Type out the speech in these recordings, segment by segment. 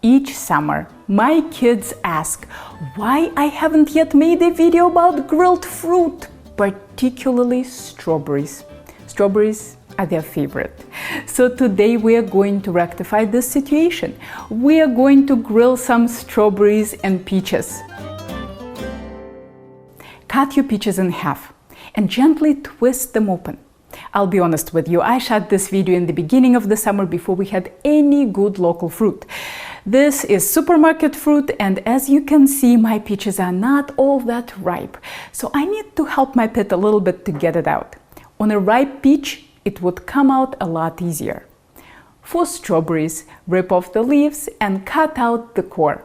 Each summer, my kids ask why I haven't yet made a video about grilled fruit, particularly strawberries. Strawberries are their favorite. So today we are going to rectify this situation. We are going to grill some strawberries and peaches. Cut your peaches in half and gently twist them open. I'll be honest with you, I shot this video in the beginning of the summer before we had any good local fruit. This is supermarket fruit, and as you can see, my peaches are not all that ripe. So I need to help my pit a little bit to get it out. On a ripe peach, it would come out a lot easier. For strawberries, rip off the leaves and cut out the core.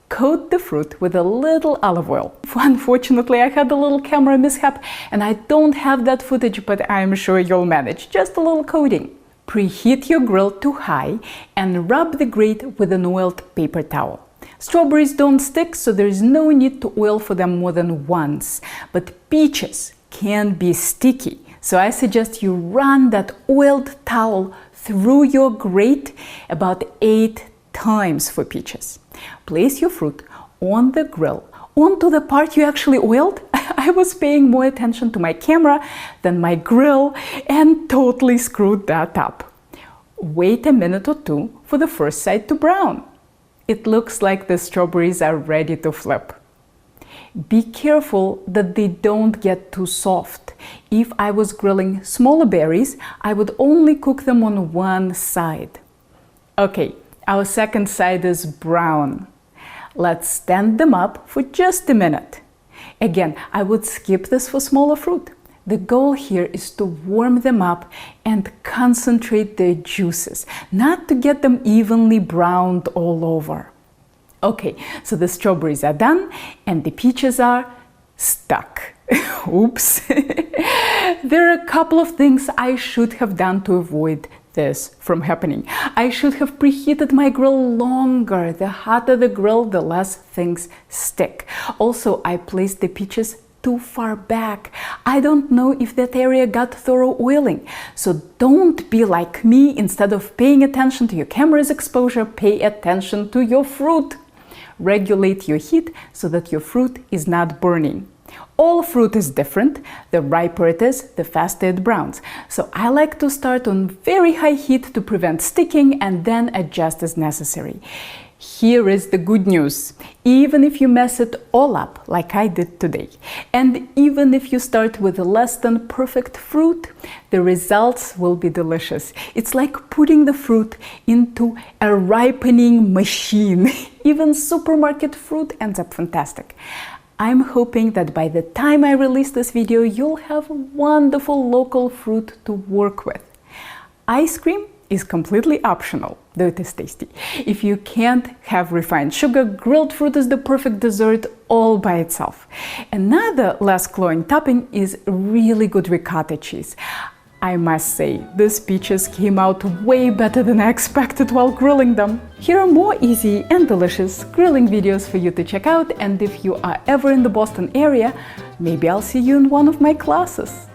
Coat the fruit with a little olive oil. Unfortunately, I had a little camera mishap and I don't have that footage, but I'm sure you'll manage. Just a little coating. Preheat your grill to high and rub the grate with an oiled paper towel. Strawberries don't stick, so there is no need to oil for them more than once. But peaches can be sticky, so I suggest you run that oiled towel through your grate about 8 times for peaches. Place your fruit on the grill, onto the part you actually oiled. I was paying more attention to my camera than my grill and totally screwed that up. Wait a minute or two for the first side to brown. It looks like the strawberries are ready to flip. Be careful that they don't get too soft. If I was grilling smaller berries, I would only cook them on one side. Okay, our second side is brown. Let's stand them up for just a minute. Again, I would skip this for smaller fruit. The goal here is to warm them up and concentrate their juices, not to get them evenly browned all over. Okay, so the strawberries are done and the peaches are stuck. Oops. There are a couple of things I should have done to avoid this from happening. I should have preheated my grill longer. The hotter the grill, the less things stick. Also, I placed the peaches too far back. I don't know if that area got thorough oiling. So don't be like me. Instead of paying attention to your camera's exposure, pay attention to your fruit. Regulate your heat so that your fruit is not burning. All fruit is different. The riper it is, the faster it browns. So I like to start on very high heat to prevent sticking and then adjust as necessary. Here is the good news. Even if you mess it all up, like I did today, and even if you start with less than perfect fruit, the results will be delicious. It's like putting the fruit into a ripening machine. Even supermarket fruit ends up fantastic. I'm hoping that by the time I release this video, you'll have wonderful local fruit to work with. Ice cream is completely optional, though it is tasty. If you can't have refined sugar, grilled fruit is the perfect dessert all by itself. Another less cloying topping is really good ricotta cheese. I must say, these peaches came out way better than I expected while grilling them. Here are more easy and delicious grilling videos for you to check out, and if you are ever in the Boston area, maybe I'll see you in one of my classes.